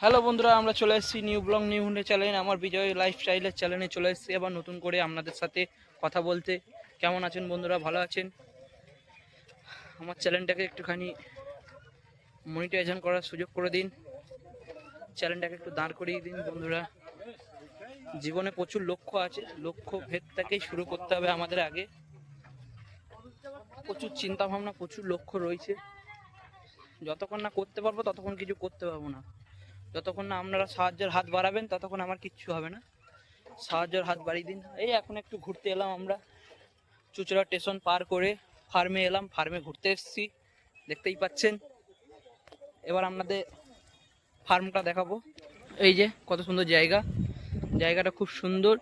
Hello বন্ধুরা, আমরা চলে এসেছি নিউ ব্লগ নিউ হুন্ডে চ্যানেল, আমার বিজয় লাইফস্টাইলের চ্যানেলে চলে এসেছি আবার নতুন করে আপনাদের সাথে কথা বলতে। কেমন আছেন বন্ধুরা? ভালো আছেন? আমার চ্যানেলটাকে একটুখানি মনিটাইজেশন করার সুযোগ করে দিন, চ্যানেলটাকে একটু দাঁড় করিয়ে দিন বন্ধুরা। জীবনে প্রচুর লক্ষ্য আছে, লক্ষ্য ভেদ থেকেই শুরু করতে হবে আমাদের। আগে প্রচুর চিন্তা ভাবনা, প্রচুর লক্ষ্য রয়েছে। যতক্ষণ না করতে পারবো ততক্ষণ কিছু করতে পারবো না। যতক্ষণ না আপনারা সাহায্যের হাত বাড়াবেন ততক্ষণ আমার কিচ্ছু হবে না। সাহায্যের হাত বাড়িয়ে দিন। এই এখন একটু ঘুরতে এলাম আমরা, চুচড়া স্টেশন পার করে ফার্মে এলাম, ফার্মে ঘুরতে এসেছি, দেখতেই পাচ্ছেন। এবার আপনাদের ফার্মটা দেখাবো। এই যে কত সুন্দর জায়গা, জায়গাটা খুব সুন্দর,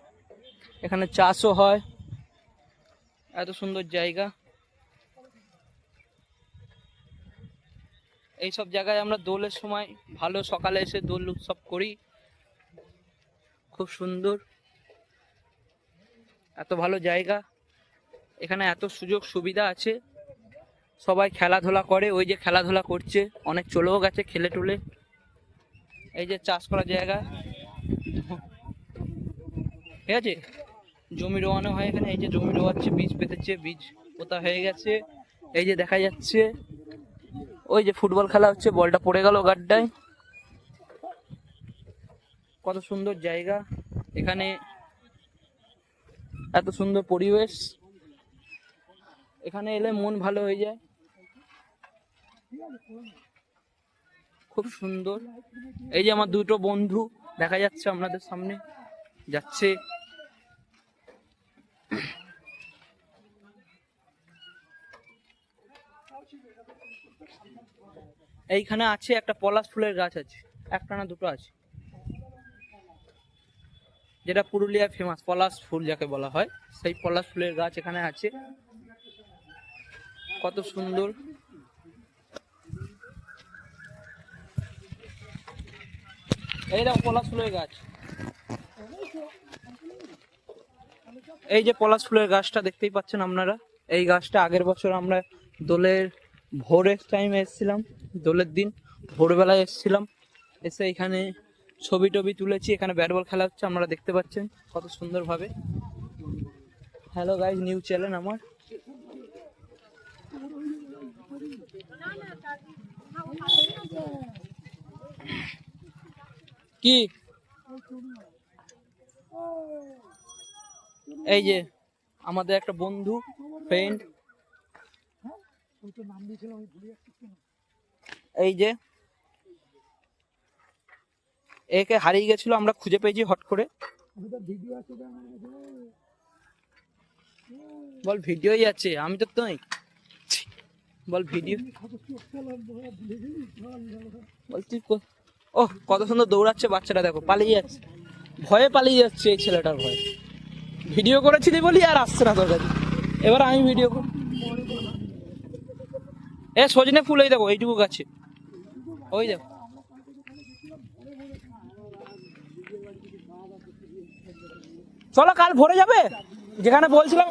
এখানে চাষও হয়, এত সুন্দর জায়গা। এইসব জায়গায় আমরা দোলের সময় ভালো সকালে এসে দোল উৎসব করি, খুব সুন্দর, এত ভালো জায়গা। এখানে এত সুযোগ সুবিধা আছে, সবাই খেলাধুলা করে, ওই যে খেলাধুলা করছে, অনেক চলেও গেছে খেলে টুলে। এই যে চাষ করার জায়গা, ঠিক আছে, জমি রোয়ানো হয় এখানে। এই যে জমি রোয়াচ্ছে, বীজ পেতেছে, বীজ পোতা হয়ে গেছে। এই যে দেখা যাচ্ছে ওই যে ফুটবল খেলা হচ্ছে, বলটা পড়ে গেল গাড্ডায়। কত সুন্দর জায়গা এখানে, এত সুন্দর পরিবেশ, এখানে এলে মন ভালো হয়ে যায়, খুব সুন্দর। এই যে আমার দুটো বন্ধু দেখা যাচ্ছে আপনাদের সামনে যাচ্ছে। এইখানে আছে একটা পলাশ ফুলের গাছ আছে, একটা না দুটো আছে, যেটা পুরুলিয়ায় ফেমাস পলাশ ফুল যাকে বলা হয়, সেই পলাশ ফুলের গাছ এখানে আছে। কত সুন্দর, এই দেখো পলাশ ফুলের গাছ। এই যে পলাশ ফুলের গাছটা দেখতেই পাচ্ছেন আপনারা। এই গাছটা আগের বছর আমরা দোলের ভোরের টাইমে এসেছিলাম, দোলের দিন ভোরবেলায় এসেছিলাম, এসে এখানে ছবি টবি তুলেছি। এখানে ব্যাট বল খেলা হচ্ছে, আপনারা দেখতে পাচ্ছেন কত সুন্দরভাবে। হ্যালো গাইজ, নিউ চ্যানেল আমার। কি এই যে আমাদের একটা বন্ধু ফ্রেন্ড, এই যে একে হারিয়ে গেছিল, আমরা খুঁজে পেয়েছি হট করে। বল ভিডিওই আছে, আমি তো নই, বল ভিডিও বল তুই। ও কত সুন্দর দৌড়াচ্ছে বাচ্চাটা, দেখো পালিয়ে যাচ্ছে, ভয়ে পালিয়ে যাচ্ছে এই ছেলেটার ভয়ে। ভিডিও করেছিলি বলি আর আসছে না তোর কাছে, এবার আমি ভিডিও কর। এ সজনে ফুল, এই দেখো এইটুকু গাছে, ওই দেখো। চলো কাল ভোরে যাবে যেখানে বলছিলাম,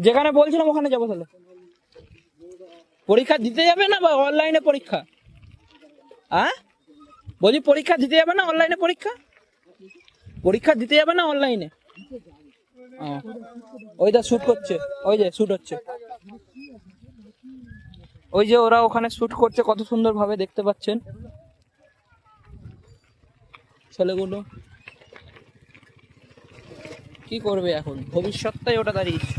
যেখানে বলছিলাম ওখানে যাবো। তাহলে পরীক্ষা দিতে যাবে না বা অনলাইনে পরীক্ষা? হ্যাঁ বলছি পরীক্ষা দিতে যাবে না অনলাইনে? পরীক্ষা দিতে যাবে না অনলাইনে? ওইটা শুট করছে, ওই যে শুট হচ্ছে, ওই যে ওরা ওখানে শুট করছে, কত সুন্দর ভাবে দেখতে পাচ্ছেন ছেলেগুলো। কি করবে এখন, ভবিষ্যৎটাই ওটা দাঁড়িয়েছে।